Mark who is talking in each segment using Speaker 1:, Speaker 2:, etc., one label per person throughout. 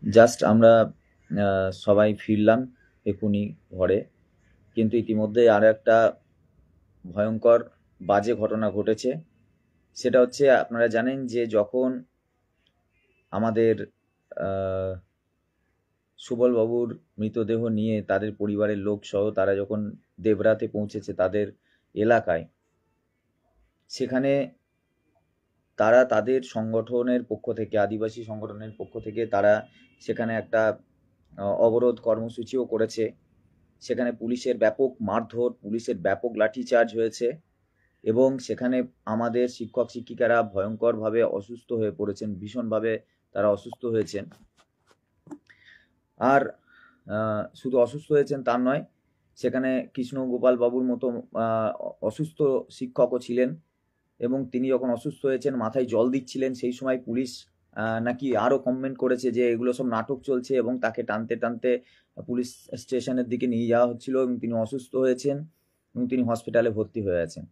Speaker 1: Just আমরা সবাই ফিরলাম এখুনি ঘরে, কিন্তু ইতিমধ্যে আরো একটা ভয়ঙ্কর বাজে ঘটনা ঘটেছে। সেটা হচ্ছে, আপনারা জানেন যে যখন আমাদের সুবল বাবুর মৃতদেহ নিয়ে তাদের পরিবারের লোক সহ তারা যখন দেবরাতে পৌঁছেছে তাদের এলাকায়, সেখানে তারা তাদের সংগঠনের পক্ষ থেকে, আদিবাসী সংগঠনের পক্ষ থেকে তারা সেখানে একটা অবরোধ কর্মসূচিও করেছে। সেখানে পুলিশের ব্যাপক মারধর, পুলিশের ব্যাপক লাঠিচার্জ হয়েছে এবং সেখানে আমাদের শিক্ষক শিক্ষিকারা ভয়ঙ্করভাবে অসুস্থ হয়ে পড়েছেন, ভীষণভাবে তারা অসুস্থ হয়েছেন। আর শুধু অসুস্থ হয়েছেন তা নয়, সেখানে কৃষ্ণগোপাল বাবুর মতো অসুস্থ শিক্ষকও ছিলেন এবং তিনি যখন অসুস্থ হয়েছেন মাথায় জল দিচ্ছিলেন, সেই সময় পুলিশ নাকি আরও কমেন্ট করেছে যে এগুলো সব নাটক চলছে এবং তাকে টানতে টানতে পুলিশ স্টেশনের দিকে নিয়ে যাওয়া হচ্ছিল এবং তিনি অসুস্থ হয়েছেন এবং তিনি হসপিটালে ভর্তি হয়ে আছেন।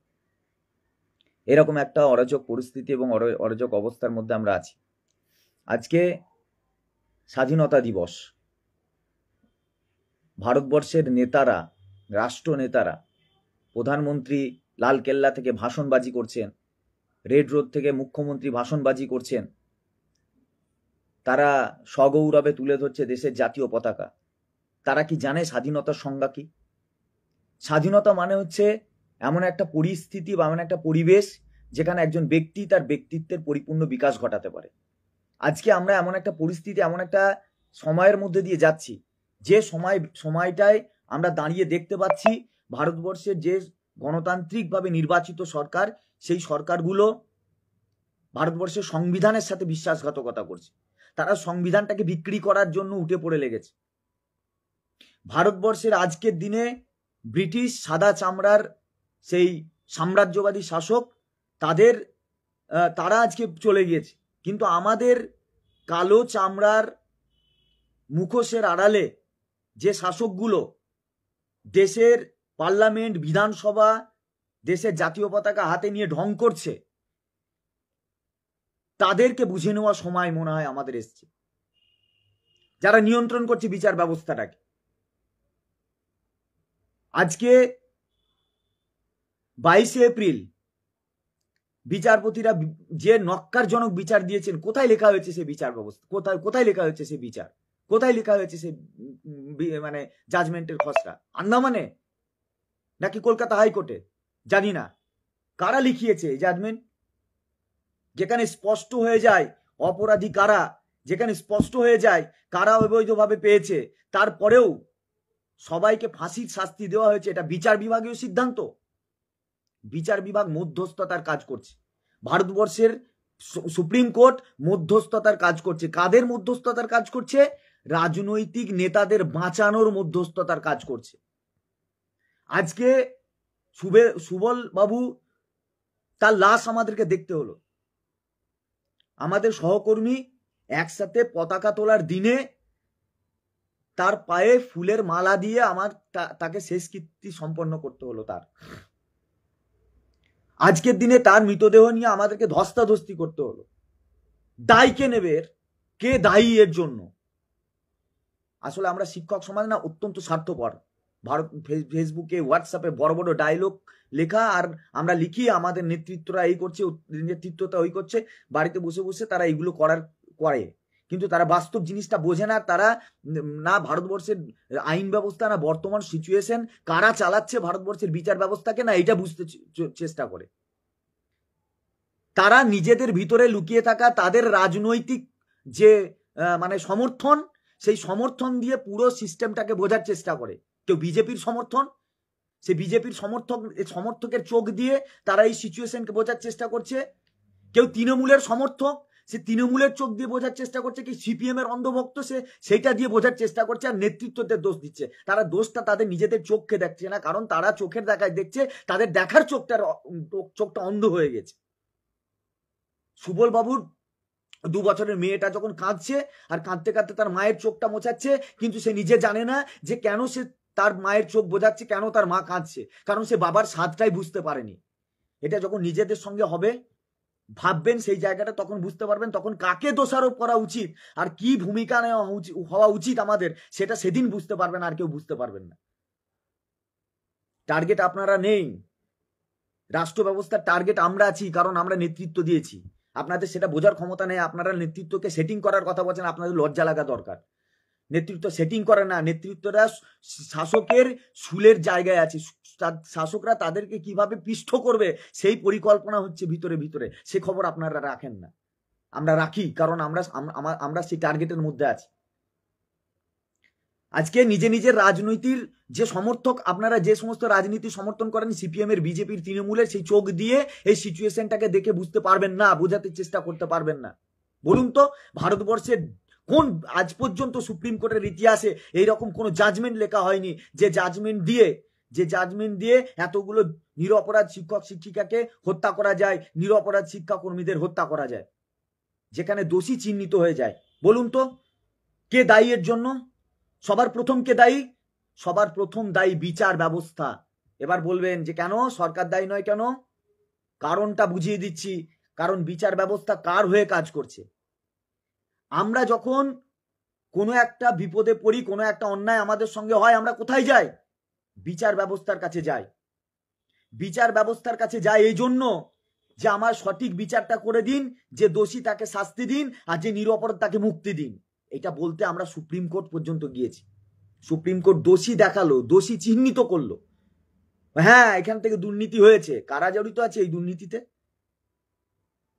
Speaker 1: এরকম একটা অরাজক পরিস্থিতি এবং অরাজক অবস্থার মধ্যে আমরা আছি। আজকে স্বাধীনতা দিবস, ভারতবর্ষের নেতারা, রাষ্ট্রনেতারা, প্রধানমন্ত্রী লালকেল্লা থেকে ভাষণবাজি করছেন, রেড রোড থেকে মুখ্যমন্ত্রী ভাষণবাজি করছেন, তারা সগৌরবে তুলে ধরছে দেশের জাতীয় পতাকা। তারা কি জানে স্বাধীনতার সংজ্ঞা কি? স্বাধীনতা মানে হচ্ছে এমন একটা পরিস্থিতি বা এমন একটা পরিবেশ যেখানে একজন ব্যক্তি তার ব্যক্তিত্বের পরিপূর্ণ বিকাশ ঘটাতে পারে। আজকে আমরা এমন একটা পরিস্থিতি, এমন একটা সময়ের মধ্যে দিয়ে যাচ্ছি, যে সময়টায় আমরা দাঁড়িয়ে দেখতে পাচ্ছি ভারতবর্ষের যে গণতান্ত্রিকভাবে নির্বাচিত সরকার, সেই সরকারগুলো ভারতবর্ষের সংবিধানের সাথে বিশ্বাসঘাতকতা করছে। তারা সংবিধানটাকে বিক্রি করার জন্য উঠে পড়ে লেগেছে। ভারতবর্ষের আজকের দিনে ব্রিটিশ সাদা চামড়ার সেই সাম্রাজ্যবাদী শাসক, তারা আজকে চলে গিয়েছে, কিন্তু আমাদের কালো চামড়ার মুখোশের আড়ালে যে শাসকগুলো দেশের পার্লামেন্ট, বিধানসভা, দেশের জাতীয় পতাকা হাতে নিয়ে ঢং করছে, তাদেরকে বুঝে নেওয়া সময় মনে হয় আমাদের এসছে। যারা নিয়ন্ত্রণ করছে বিচার ব্যবস্থাটাকে। আজকে 22শে এপ্রিল বিচারপতিরা যে নক্কারজনক বিচার দিয়েছেন, কোথায় লেখা হয়েছে সে বিচার ব্যবস্থা? কোথায় লেখা হয়েছে সে বিচার? কোথায় লেখা হয়েছে সে মানে জাজমেন্টের খসড়া? আন্দামানে নাকি কলকাতা হাইকোর্টে? জানি না কারা লিখিয়েছে এই জাজমেন্ট, যেখানে স্পষ্ট হয়ে যায় অপরাধী কারা, যেখানে স্পষ্ট হয়ে যায় কারা অবৈধভাবে পেয়েছে, তারপরেও সবাইকে ফাঁসির শাস্তি দেওয়া হয়েছে। এটা বিচার বিভাগীয় সিদ্ধান্ত। বিচার বিভাগ মধ্যস্থতার কাজ করছে। ভারতবর্ষের সুপ্রিম কোর্ট মধ্যস্থতার কাজ করছে। কাদের মধ্যস্থতার কাজ করছে? রাজনৈতিক নেতাদের বাঁচানোর মধ্যস্থতার কাজ করছে। আজকে সুবল বাবু, তার লাশ আমাদেরকে দেখতে হলো। আমাদের সহকর্মী একসাথে পতাকা তোলার দিনে তার পায়ে ফুলের মালা দিয়ে তাকে শেষকৃত্য সম্পন্ন করতে হলো। তার আজকের দিনে তার মৃতদেহ নিয়ে আমাদেরকে ধস্তাধস্তি করতে হলো। দায় কে নেবে? কে দায়ী এর জন্য? আসলে আমরা শিক্ষক সমাজ না অত্যন্ত স্বার্থপর। ভারত ফেসবুকে, হোয়াটসঅ্যাপে বড় বড় ডায়লগ লেখা, আর আমরা লিখি আমাদের নেতৃত্বরা এই করছে, নেতৃত্বটা ওই করছে, বাড়িতে বসে বসে তারা এইগুলো করে, কিন্তু তারা বাস্তব জিনিসটা বোঝে না। তারা না ভারতবর্ষের আইন ব্যবস্থা, না বর্তমান সিচুয়েশন, কারা চালাচ্ছে ভারতবর্ষের বিচার ব্যবস্থাকে, না এটা বুঝতে চেষ্টা করে। তারা নিজেদের ভিতরে লুকিয়ে থাকা তাদের রাজনৈতিক যে মানে সমর্থন, সেই সমর্থন দিয়ে পুরো সিস্টেমটাকে বোঝার চেষ্টা করে। কেউ বিজেপির সমর্থন, সে বিজেপির সমর্থকের চোখ দিয়ে তারা এই সিচুয়েশনকে বোঝার চেষ্টা করছে। কেউ তৃণমূলের সমর্থক, সে তৃণমূলের চোখ দিয়ে বোঝার চেষ্টা করছে। কি সিপিএম এর অন্ধভক্ত, সে সেইটা দিয়ে বোঝার চেষ্টা করছে। আর নেতৃত্বদের দোষ দিচ্ছে। তারা দোষটা তাদের নিজেদের চোখকে দেখছে না, কারণ তারা চোখের দেখায় দেখছে, তাদের দেখার চোখটা অন্ধ হয়ে গেছে। সুবল বাবুর 2 বছরের মেয়েটা যখন কাঁদছে, আর কাঁদতে কাঁদতে তার মায়ের চোখটা মোছাচ্ছে, কিন্তু সে নিজে জানে না যে কেন সে তার মায়ের চোখ বোঝাচ্ছে, কেন তার মা কাঁদছে, কারণ সে বাবার স্বাদটাই বুঝতে পারেনি। এটা যখন নিজেদের সঙ্গে হবে, ভাববেন, সেই জায়গাটা তখন বুঝতে পারবেন, তখন কাকে দোষারোপ করা উচিত আর কি ভূমিকা নেওয়া হওয়া উচিত আমাদের, সেটা সেদিন বুঝতে পারবেন, আর কেউ বুঝতে পারবেন না। টার্গেট আপনারা নেই, রাষ্ট্র ব্যবস্থার টার্গেট আমরা আছি, কারণ আমরা নেতৃত্ব দিয়েছি। আপনাদের সেটা বোঝার ক্ষমতা নেই। আপনারা নেতৃত্বকে সেটিং করার কথা বলছেন, আপনাদের লজ্জা লাগা দরকার। নেতৃত্ব সেটিং করে না, নেতৃত্বরা শাসকের শুলের জায়গায় আছে। শাসকরা তাদেরকে কিভাবে পিষ্ট করবে সেই পরিকল্পনা হচ্ছে ভিতরে ভিতরে, সে খবর আপনারা রাখেন না, আমরা রাখি, কারণ আমরা সেই টার্গেটের মধ্যে আছি। আজকে নিজের রাজনীতির যে সমর্থক, আপনারা যে সমস্ত রাজনীতি সমর্থন করেন, সিপিএম এর, বিজেপির, তৃণমূলের, সেই চোখ দিয়ে এই সিচুয়েশনটাকে দেখে বুঝতে পারবেন না, বোঝাতে চেষ্টা করতে পারবেন না। বলুন তো, ভারতবর্ষের কোন আজ পর্যন্ত সুপ্রিম কোর্টের ইতিহাসে এইরকম কোন জাজমেন্ট লেখা হয়নি যে জাজমেন্ট দিয়ে এতগুলো নিরপরাধ শিক্ষক শিক্ষিকাকে হত্যা করা যায়, নিরপরাধ শিক্ষাকর্মীদের হত্যা করা যায়, যেখানে দোষী চিহ্নিত হয়ে যায়। বলুন তো, কে দায়ী এর জন্য? সবার প্রথম কে দায়ী? সবার প্রথম দায়ী বিচার ব্যবস্থা। এবার বলবেন যে কেন সরকার দায়ী নয়, কেন? কারণটা বুঝিয়ে দিচ্ছি। কারণ বিচার ব্যবস্থা কার হয়ে কাজ করছে? আমরা যখন কোনো একটা বিপদে পড়ি, কোনো একটা অন্যায় আমাদের সঙ্গে হয়, আমরা কোথায় যাই? বিচার ব্যবস্থার কাছে যাই। বিচার ব্যবস্থার কাছে যাই এই জন্য যে আমার সঠিক বিচারটা করে দিন, যে দোষী তাকে শাস্তি দিন, আর যে নিরপরাধ তাকে মুক্তি দিন। এটা বলতে আমরা সুপ্রিম কোর্ট পর্যন্ত গিয়েছি। সুপ্রিম কোর্ট দোষী দেখালো, দোষী চিহ্নিত করলো, হ্যাঁ এখান থেকে দুর্নীতি হয়েছে। কারা জড়িত আছে এই দুর্নীতিতে?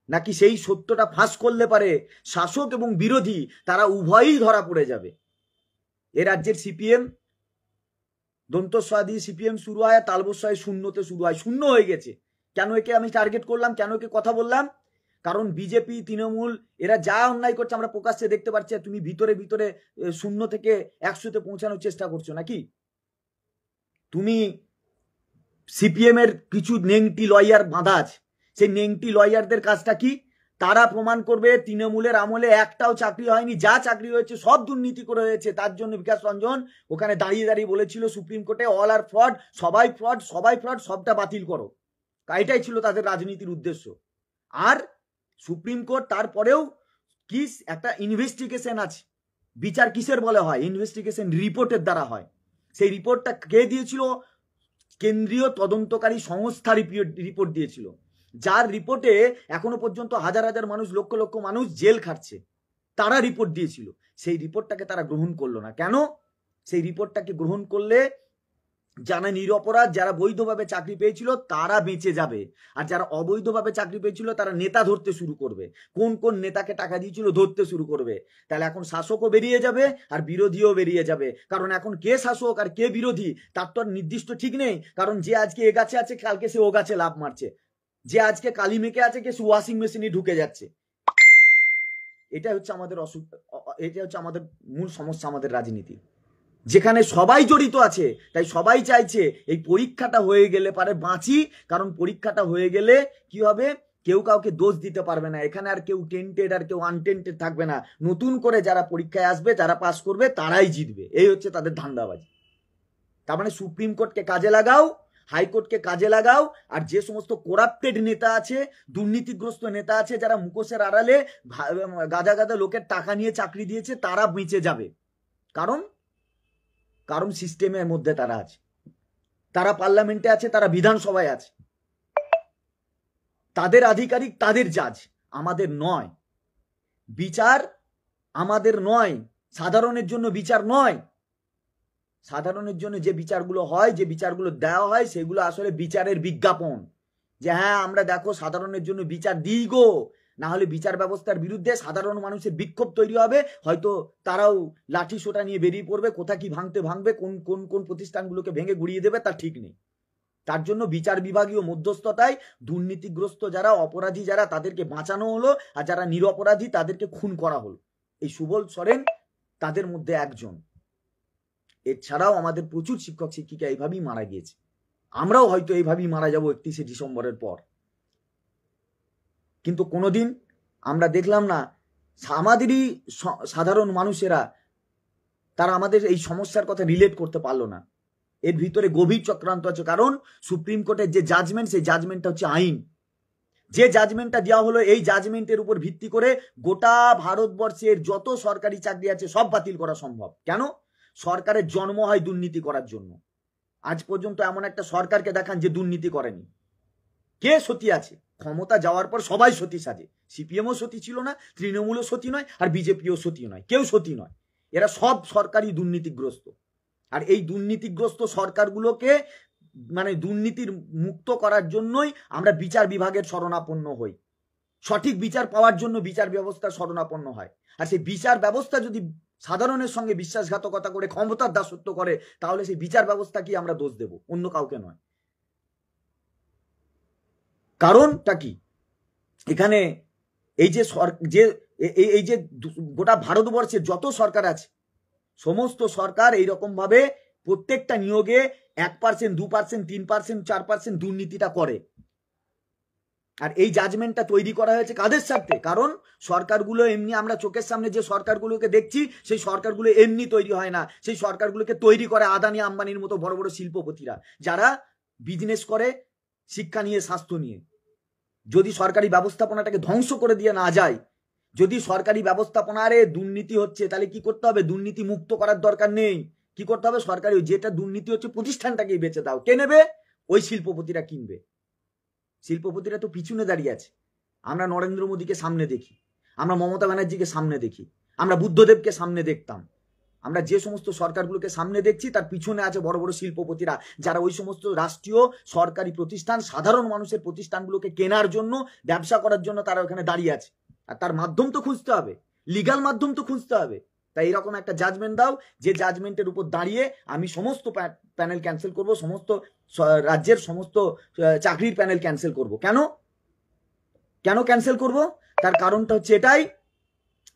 Speaker 1: নাকি সেই সত্যটা ফাঁস করলে পারে শাসক এবং বিরোধী তারা উভয়ই ধরা পড়ে যাবে। এ রাজ্যের সিপিএম, দন্তস্বয় দিয়ে সিপিএম শুরু হয়, তালবস্বয় শূন্যতে শুরু হয়, শূন্য হয়ে গেছে। কেন একে আমি টার্গেট করলাম, কেন একে কথা বললাম? কারণ বিজেপি, তৃণমূল এরা যা অন্যায় করছে আমরা প্রকাশ্যে দেখতে পাচ্ছি, তুমি ভিতরে ভিতরে 0 থেকে 100-তে পৌঁছানোর চেষ্টা করছো নাকি? তুমি সিপিএম এর কিছু নেংটি লয়ার বাঁধা আছে, সেই নেংটি লয়ারদের কাজটা কি? তারা প্রমাণ করবে তৃণমূলের আমলে একটাও চাকরি হয়নি, যা চাকরি হয়েছে সব দুর্নীতি করে হয়েছে। তার জন্য বিকাশ রঞ্জন ওখানে দাঁড়িয়ে দাঁড়িয়ে বলেছিল সুপ্রিম কোর্টে, অল আর ফ্রড, সবাই ফ্রড, সবাই ফ্রড, সবটা বাতিল করো। এটাই ছিল তাদের রাজনীতির উদ্দেশ্য। আর সুপ্রিম কোর্ট তারপরেও কি একটা ইনভেস্টিগেশন আছে। বিচার কিসের বলে হয়? ইনভেস্টিগেশন রিপোর্টের দ্বারা হয়। সেই রিপোর্টটা কে দিয়েছিল? কেন্দ্রীয় তদন্তকারী সংস্থা রিপোর্ট দিয়েছিল, যার রিপোর্টে এখনো পর্যন্ত হাজার হাজার মানুষ, লক্ষ লক্ষ মানুষ জেল খাটছে। তারা রিপোর্ট দিয়েছিল, সেই রিপোর্টটাকে তারা গ্রহণ করলো না। কেন? সেই রিপোর্টটাকে গ্রহণ করলে যারা নিরপরাধ, যারা বৈধভাবে চাকরি পেয়েছিল তারা বেঁচে যাবে, আর যারা অবৈধভাবে চাকরি পেয়েছিল তারা নেতা ধরতে শুরু করবে। কোন কোন নেতাকে টাকা দিয়েছিল ধরতে শুরু করবে। তাহলে এখন শাসকও বেরিয়ে যাবে আর বিরোধীও বেরিয়ে যাবে, কারণ এখন কে শাসক আর কে বিরোধী তার তো আর নির্দিষ্ট ঠিক নেই। কারণ যে আজকে এ গাছে আছে কালকে সে ও গাছে লাফ মারছে, যে আজকে কালি মেখে আছে কে সে ওয়াশিং মেশিনে ঢুকে যাচ্ছে। এটা হচ্ছে আমাদের এটা হচ্ছে আমাদের মূল সমস্যা, আমাদের রাজনীতি, যেখানে সবাই জড়িত আছে। তাই সবাই চাইছে এই পরীক্ষাটা হয়ে গেলে পারে বাঁচি, কারণ পরীক্ষাটা হয়ে গেলে কি হবে, কেউ কাউকে দোষ দিতে পারবে না। এখানে আর কেউ টেন্টেড আর কেউ আনটেন্টেড থাকবে না। নতুন করে যারা পরীক্ষায় আসবে, যারা পাস করবে তারাই জিতবে, এই হচ্ছে তাদের ধান্দাবাজি। তার মানে সুপ্রিম কোর্টকে কাজে লাগাও, হাইকোর্টকে কাজে লাগাও, আর যে সমস্ত করাপ্টেড নেতা আছে, দুর্নীতিগ্রস্ত নেতা আছে, যারা মুখোশের আড়ালে গাদা গাদা লোকের টাকা নিয়ে চাকরি দিয়েছে, তারা বেঁচে যাবে। কারণ সিস্টেমের মধ্যে তারা আছে, তারা পার্লামেন্টে আছে, তারা বিধানসভায় আছে, তাদের আধিকারিক, তাদের জাজ। আমাদের নয় বিচার, আমাদের নয়, সাধারণের জন্য বিচার নয়। সাধারণের জন্য যে বিচারগুলো হয়, যে বিচারগুলো দেওয়া হয়, সেগুলো আসলে বিচারের বিজ্ঞাপন, যে হ্যাঁ আমরা দেখো সাধারণের জন্য বিচার দিই গো। না হলে বিচার ব্যবস্থার বিরুদ্ধে সাধারণ মানুষের বিক্ষোভ তৈরি হবে, হয়তো তারাও লাঠি সোটা নিয়ে বেরিয়ে পড়বে, কোথা কি ভাঙবে, কোন কোন কোন প্রতিষ্ঠানগুলোকে ভেঙে গুড়িয়ে দেবে তার ঠিক নেই। তার জন্য বিচার বিভাগীয় মধ্যস্থতায় দুর্নীতিগ্রস্ত যারা, অপরাধী যারা, তাদেরকে বাঁচানো হলো, আর যারা নিরপরাধী তাদেরকে খুন করা হলো। এই সুবল সোরেন তাদের মধ্যে একজন। এছাড়াও আমাদের প্রচুর শিক্ষক শিক্ষিকা এইভাবেই মারা গিয়েছে। আমরাও হয়তো এইভাবেই মারা যাব 31শে ডিসেম্বরের পর। কিন্তু কোনোদিন আমরা দেখলাম না আমাদেরই সাধারণ মানুষেরা, তারা আমাদের এই সমস্যার কথা রিলেট করতে পারলো না। এর ভিতরে গভীর চক্রান্ত আছে, কারণ সুপ্রিম কোর্টের যে জাজমেন্ট, সেই জাজমেন্টটা হচ্ছে আইন। যে জাজমেন্টটা দেওয়া হলো, এই জাজমেন্টের উপর ভিত্তি করে গোটা ভারতবর্ষের যত সরকারি চাকরি আছে সব বাতিল করা সম্ভব। কেন? সরকারের জন্ম হয় দুর্নীতি করার জন্য। আজ পর্যন্ত এমন একটা সরকারকে দেখান যে দুর্নীতি করেনি। কে সতী আছে? ক্ষমতা যাওয়ার পর সবাই সতী সাজে। সিপিএমও সতী ছিল না, তৃণমূলও সতী নয়, আর বিজেপিও সতী নয়, কেউ সতী নয়। এরা সব সরকারি দুর্নীতিগ্রস্ত। আর এই দুর্নীতিগ্রস্ত সরকারগুলোকে মানে দুর্নীতির মুক্ত করার জন্যই আমরা বিচার বিভাগের শরণাপন্ন হই। সঠিক বিচার পাওয়ার জন্য বিচার ব্যবস্থার শরণাপন্ন হয়। আর সেই বিচার ব্যবস্থা যদি সাধারণের সঙ্গে বিশ্বাসঘাতকতা করে ক্ষমতার দাসত্ব করে, তাহলে সেই বিচার ব্যবস্থা কি আমরা দোষ দেব? অন্য কাউকে নয়। কারণটা কি? এখানে এই যে গোটা ভারতবর্ষের যত সরকার আছে, সমস্ত সরকার এইরকম ভাবে প্রত্যেকটা নিয়োগে 1%, 2%, 3%, 4% দুর্নীতিটা করে। আর এই জাজমেন্টটা তৈরি করা হয়েছে কাদের স্বার্থে? কারণ সরকারগুলো এমনি, আমরা চোখের সামনে যে সরকারগুলোকে দেখছি সেই সরকারগুলো এমনি তৈরি হয় না। সেই সরকারগুলোকে তৈরি করে আদানি আম্বানির মতো বড় বড় শিল্পপতিরা, যারা বিজনেস করে শিক্ষা নিয়ে, স্বাস্থ্য নিয়ে। যদি সরকারি ব্যবস্থাপনাটাকে ধ্বংস করে দিয়ে না যায়, যদি সরকারি ব্যবস্থাপনারে দুর্নীতি হচ্ছে, তাহলে কি করতে হবে? দুর্নীতি মুক্ত করার দরকার নেই। কি করতে হবে? সরকারি যেটা দুর্নীতি হচ্ছে প্রতিষ্ঠানটাকেই বেঁচে দাও। কে নেবে? ওই শিল্পপতিরা কিনবে। শিল্পপতিরা তো পিছনে দাঁড়িয়ে আছে। আমরা নরেন্দ্র মোদীকে সামনে দেখি, আমরা মমতা ব্যানার্জিকে সামনে দেখি, আমরা বুদ্ধদেবকে সামনে দেখতাম। আমরা যে সমস্ত সরকারগুলোকে সামনে দেখছি তার পিছনে আছে বড় বড় শিল্পপতিরা, যারা ওই সমস্ত রাষ্ট্রীয় সরকারি প্রতিষ্ঠান, সাধারণ মানুষের প্রতিষ্ঠানগুলোকে কেনার জন্য, ব্যবসা করার জন্য তারা ওখানে দাঁড়িয়ে আছে। আর তার মাধ্যম তো খুঁজতে হবে, লিগাল মাধ্যম তো খুঁজতে হবে। তাই এরকম একটা জাজমেন্ট দাও, যে জাজমেন্টের উপর দাঁড়িয়ে আমি সমস্ত প্যানেল ক্যান্সেল করব, সমস্ত রাজ্যের সমস্ত চাকরির প্যানেল ক্যান্সেল করব। কেন ক্যান্সেল করব? তার কারণটা হচ্ছে এটাই,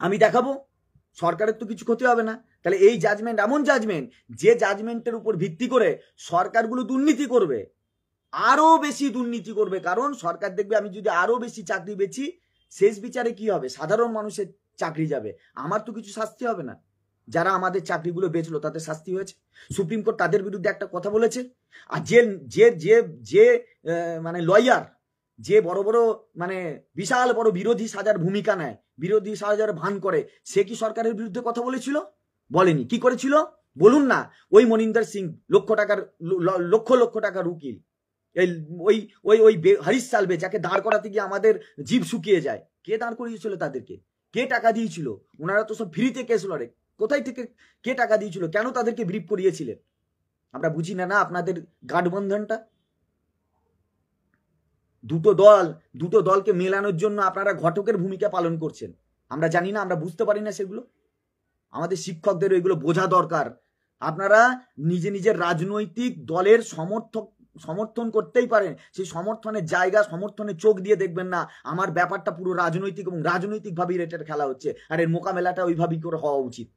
Speaker 1: আমি দেখাবো সরকারের তো কিছু ক্ষতি হবে না। তাহলে এই জাজমেন্ট এমন জাজমেন্ট, যে জাজমেন্টের উপর ভিত্তি করে সরকারগুলো দুর্নীতি করবে, আরো বেশি দুর্নীতি করবে। কারণ সরকার দেখবে আমি যদি আরো বেশি চাকরি বেচি, শেষ বিচারে কি হবে? সাধারণ মানুষের চাকরি যাবে, আমার তো কিছু শাস্তি হবে না। যারা আমাদের চাকরিগুলো বেচলো তাদের শাস্তি হয়েছে, সুপ্রিম কোর্ট তাদের বিরুদ্ধে একটা কথা বলেছে। আর যে যে যে যে মানে লয়ার, যে বড় বড় মানে বিশাল বড় বিরোধী সাজার ভূমিকা নেয়, বিরোধী সাজার ভান করে, সে কি সরকারের বিরুদ্ধে কথা বলেছিল? বলেনি। কি করেছিল বলুন না? ওই মনিন্দর সিং, লক্ষ লক্ষ টাকার উকিল, এই ওই ওই ওই হরিশ সালভে, যাকে দাঁড় করাতে গিয়ে আমাদের জিভ শুকিয়ে যায়, কে দাঁড় করিয়েছিল তাদেরকে? কে টাকা দিয়েছিল? ওনারা তো সব ফ্রিতে কেস লড়ে। কোথায় থেকে কে টাকা দিয়েছিল? কেন তাদেরকে ব্রিফ করিয়েছিলেন? আমরা বুঝি না আপনাদের গাঠবন্ধনটা। দুটো দলকে মেলানোর জন্য আপনারা ঘটকের ভূমিকা পালন করছেন। আমরা জানি না, আমরা বুঝতে পারি না সেগুলো। আমাদের শিক্ষকদের এগুলো বোঝা দরকার। আপনারা নিজের রাজনৈতিক দলের সমর্থন করতেই পারেন, সেই সমর্থনের জায়গা, সমর্থনের চোখ দিয়ে দেখবেন না। আমার ব্যাপারটা পুরো রাজনৈতিক, এবং রাজনৈতিকভাবেই এটার খেলা হচ্ছে, আর এর মোকাবেলাটা ওইভাবেই করে হওয়া উচিত।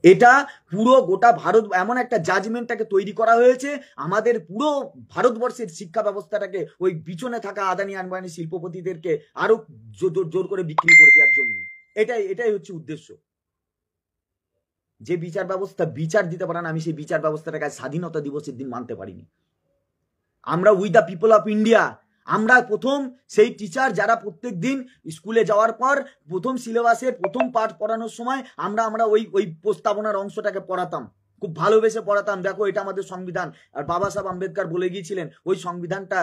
Speaker 1: এটা পুরো গোটা ভারত এমন একটা জাজমেন্টটাকে তৈরি করা হয়েছে, আমাদের পুরো ভারতবর্ষের শিক্ষা ব্যবস্থাটাকে ওই পিছনে থাকা আদানি আম্বানি শিল্পপতিদেরকে আরো জোর করে বিক্রি করে দেওয়ার জন্য। এটাই হচ্ছে উদ্দেশ্য। যে বিচার ব্যবস্থা বিচার দিতে পারে না, আমি সেই বিচার ব্যবস্থাটাকে স্বাধীনতা দিবসের দিন মানতে পারিনি। আমরা we the people of India, আমরা প্রথম সেই টিচার যারা প্রত্যেক দিন স্কুলে যাওয়ার পর প্রথম সিলেবাসের প্রথম পাঠ পড়ানোর সময় আমরা ওই প্রস্তাবনার অংশটাকে পড়াতাম, খুব ভালোবেসে পড়াতাম। দেখো এটা আমাদের সংবিধান। আর বাবা সাহেব আম্বেদকর বলে গিয়েছিলেন, ওই সংবিধানটা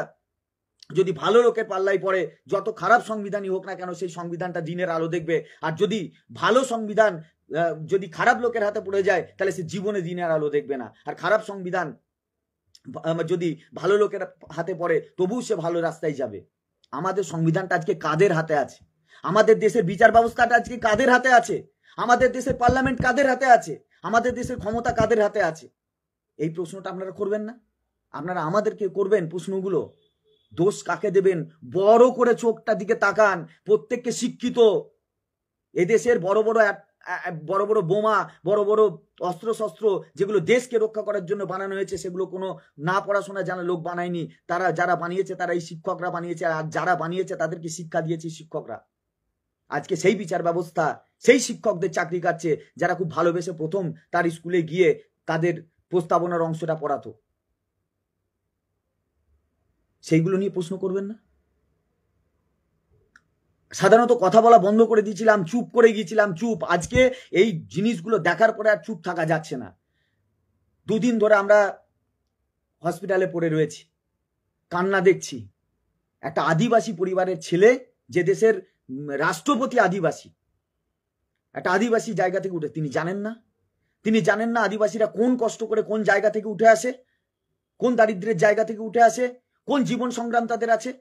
Speaker 1: যদি ভালো লোকের পাল্লাই পড়ে, যত খারাপ সংবিধানই হোক না কেন, সেই সংবিধানটা দিনের আলো দেখবে। আর যদি ভালো সংবিধান যদি খারাপ লোকের হাতে পড়ে যায়, তাহলে সে জীবনে দিনের আলো দেখবে না। আর খারাপ সংবিধান যদি ভালো লোকের হাতে পড়ে, তবুও সে ভালো রাস্তায় যাবে। আমাদের সংবিধানটা আজকে কাদের হাতে আছে? আমাদের দেশের বিচার ব্যবস্থাটা আজকে কাদের হাতে আছে? আমাদের দেশের পার্লামেন্ট কাদের হাতে আছে? আমাদের দেশের ক্ষমতা কাদের হাতে আছে? এই প্রশ্নটা আপনারা করবেন না? আপনারা আমাদেরকে করবেন প্রশ্নগুলো। দোষ কাকে দেবেন? বড় করে চোখটা দিকে তাকান। প্রত্যেককে শিক্ষিত, এদেশের বড় বড় বোমা, বড় বড় অস্ত্র শস্ত্র যেগুলো দেশকে রক্ষা করার জন্য বানানো হয়েছে, সেগুলো কোনো না পড়াশোনা জানা লোক বানায়নি। যারা বানিয়েছে তারা এই শিক্ষকরা বানিয়েছে, আর যারা বানিয়েছে তাদেরকে শিক্ষা দিয়েছে শিক্ষকরা। আজকে সেই বিচার ব্যবস্থা সেই শিক্ষকদের চাকরি কাটছে, যারা খুব ভালোবেসে প্রথম তার স্কুলে গিয়ে তাদের প্রস্তাবনার অংশটা পড়াতো। সেইগুলো নিয়ে প্রশ্ন করবেন না? সাধারণত কথা বলা বন্ধ করে দিয়েছিলাম, চুপ করে গিয়েছিলাম, চুপ। আজকে এই জিনিসগুলো দেখার পরে আর চুপ থাকা যাচ্ছে না। দুদিন ধরে আমরা হসপিটালে পড়ে রয়েছি, কান্না দেখছি। একটা আদিবাসী পরিবারের ছেলে, যে দেশের রাষ্ট্রপতি আদিবাসী, একটা আদিবাসী জায়গা থেকে উঠে, তিনি জানেন না? তিনি জানেন না আদিবাসীরা কোন কষ্ট করে কোন জায়গা থেকে উঠে আসে, কোন দারিদ্রের জায়গা থেকে উঠে আসে, কোন জীবন সংগ্রাম তাদের আছে?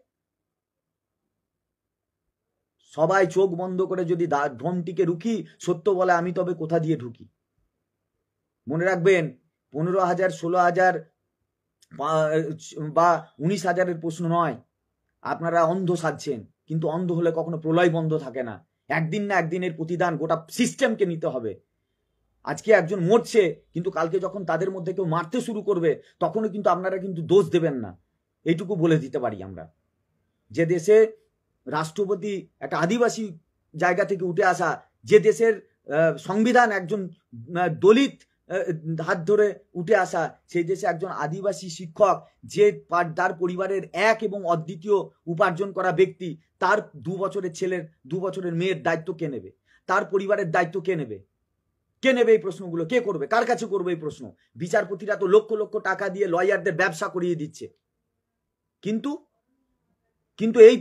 Speaker 1: সবাই চোখ বন্ধ করে যদি ভ্রমটিকে রুখি, সত্য বলে আমি তবে কোথা দিয়ে ঢুকি। মনে রাখবেন, 15,000, 16,000 বা 19,000-এর প্রশ্ন নয়। আপনারা অন্ধ সাজছেন, কিন্তু অন্ধ হলে কখনো প্রলয় বন্ধ থাকে না। একদিন না একদিনের প্রতিদান গোটা সিস্টেমকে নিতে হবে। আজকে একজন মরছে, কিন্তু কালকে যখন তাদের মধ্যে কেউ মারতে শুরু করবে, তখনও কিন্তু আপনারা কিন্তু দোষ দেবেন না। এইটুকু বলে দিতে পারি আমরা, যে দেশে রাষ্ট্রপতি একটা আদিবাসী জায়গা থেকে উঠে আসা, যে দেশের সংবিধান একজন দলিত হাত ধরে উঠে আসা, সেই দেশে একজন আদিবাসী শিক্ষক, যে তার পরিবারের এক এবং অদ্বিতীয় উপার্জন করা ব্যক্তি, তার 2 বছরের ছেলের 2 বছরের মেয়ের দায়িত্ব কে নেবে? তার পরিবারের দায়িত্ব কে নেবে? কে নেবে এই প্রশ্নগুলো? কে করবে? কার কাছে করবে এই প্রশ্ন? বিচারপতিরা তো লক্ষ লক্ষ টাকা দিয়ে লয়ারদের ব্যবসা করিয়ে দিচ্ছে, কিন্তু এই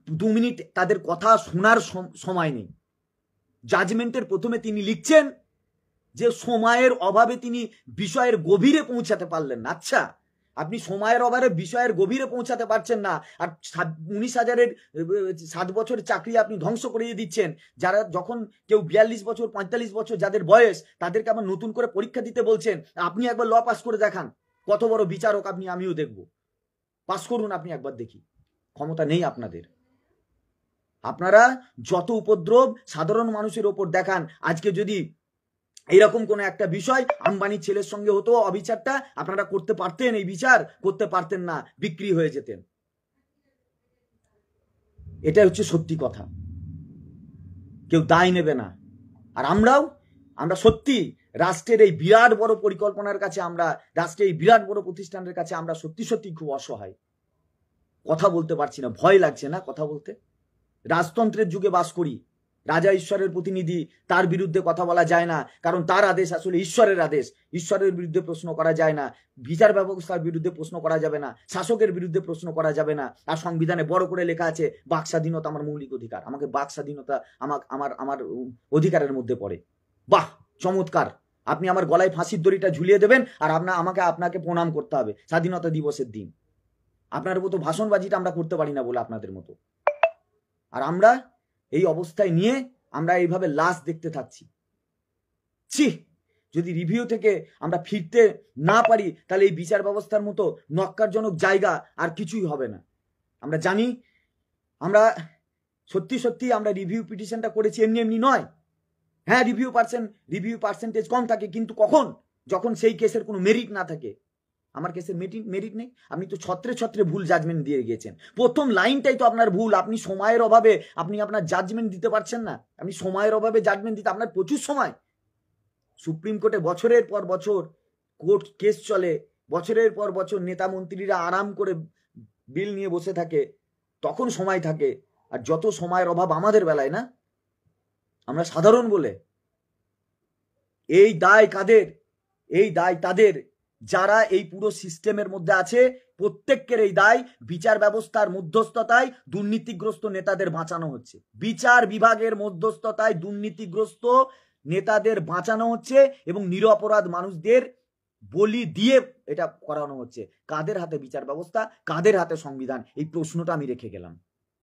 Speaker 1: 2 মিনিট তাদের কথা শোনার সময় নেই। জাজমেন্টের প্রথমে তিনি লিখছেন যে সময়ের অভাবে তিনি বিষয়ের গভীরে পৌঁছাতে পারলেন না। আচ্ছা, আপনি সময়ের অভাবে বিষয়ের গভীরে পৌঁছাতে পারছেন না, আর 19,000-এর 7 বছর চাকরি আপনি ধ্বংস করিয়ে দিচ্ছেন। যারা যখন কেউ 42 বছর 45 বছর যাদের বয়স, তাদেরকে আবার নতুন করে পরীক্ষা দিতে বলছেন। আপনি একবার ল পাস করে দেখান, কত বড় বিচারক আপনি, আমিও দেখব। পাস করুন আপনি একবার, দেখি। ক্ষমতা নেই আপনাদের। আপনারা যত উপদ্রব সাধারণ মানুষের ওপর দেখান, আজকে যদি এইরকম কোন একটা বিষয় আম্বানির ছেলের সঙ্গে হতো, অবিচারটা আপনারা করতে পারতেন? এই বিচার করতে পারতেন না, বিক্রি হয়ে যেতেন। এটা হচ্ছে সত্যি কথা, কেউ দায় নেবে না। আর আমরা সত্যি রাষ্ট্রের এই বিরাট বড় পরিকল্পনার কাছে, আমরা রাষ্ট্রের এই বিরাট বড় প্রতিষ্ঠানের কাছে আমরা সত্যি সত্যি খুব অসহায়। কথা বলতে পারছি না, ভয় লাগছে না কথা বলতে। রাজতন্ত্রের যুগে বাস করি, রাজা ঈশ্বরের প্রতিনিধি, তার বিরুদ্ধে কথা বলা যায় না, কারণ তার আদেশ আসলে ঈশ্বরের আদেশ। ঈশ্বরের বিরুদ্ধে প্রশ্ন করা যায় না, বিচার ব্যবস্থার বিরুদ্ধে প্রশ্ন করা যাবে না, শাসকের বিরুদ্ধে প্রশ্ন করা যাবে না। আর সংবিধানে বড় করে লেখা আছে বাক স্বাধীনতা আমার মৌলিক অধিকার, আমাকে বাক স্বাধীনতা আমার অধিকারের মধ্যে পড়ে। বাহ, চমৎকার! আপনি আমার গলায় ফাঁসির দড়িটা ঝুলিয়ে দেবেন, আর আপনাকে প্রণাম করতে হবে স্বাধীনতা দিবসের দিন। আপনার মতো ভাষণবাজিটা আমরা করতে পারি না বলে আপনাদের মতো। আর আমরা এই অবস্থায় নিয়ে আমরা এইভাবে লাশ দেখতে থাকছি। ছি, যদি রিভিউ থেকে আমরা ফিরতে না পারি, তাহলে এই বিচার ব্যবস্থার মতো নক্কারজনক জায়গা আর কিছুই হবে না। আমরা জানি, আমরা সত্যি সত্যি আমরা রিভিউ পিটিশনটা করেছি, এমনি এমনি নয়। হ্যাঁ, রিভিউ পার্সেন্টেজ কম থাকে, কিন্তু কখন? যখন সেই কেসের কোনো মেরিট না থাকে। আমার কেসের মেরিট নেই, আপনি তো ছত্রে ছত্রে ভুল জাজমেন্ট দিয়ে গিয়েছেন। প্রথম লাইনটাই তো আপনার ভুল। আপনি সময়ের অভাবে আপনি আপনার জাজমেন্ট দিতে পারছেন না। আপনি সময়ের অভাবে জাজমেন্ট দিতে, আপনার প্রচুর সময়। সুপ্রিম কোর্টে বছরের পর বছর কোর্ট কেস চলে, বছরের পর বছর নেতা মন্ত্রীরা আরাম করে বিল নিয়ে বসে থাকে, তখন সময় থাকে। আর যত সময়ের অভাব আমাদের বেলায় না, আমরা সাধারণ বলে। এই দায় কাদের? এই দায় তাদের যারা এই পুরো সিস্টেমের মধ্যে আছে। প্রত্যেকের এই দায়। বিচার ব্যবস্থার মধ্যস্থতায় দুর্নীতিগ্রস্ত নেতাদের বাঁচানো হচ্ছে, বিচার বিভাগের মধ্যস্থতায় দুর্নীতিগ্রস্ত নেতাদের বাঁচানো হচ্ছে, এবং নিরপরাধ মানুষদের বলি দিয়ে এটা করানো হচ্ছে। কাদের হাতে বিচার ব্যবস্থা, কাদের হাতে সংবিধান? এই প্রশ্নটা আমি রেখে গেলাম।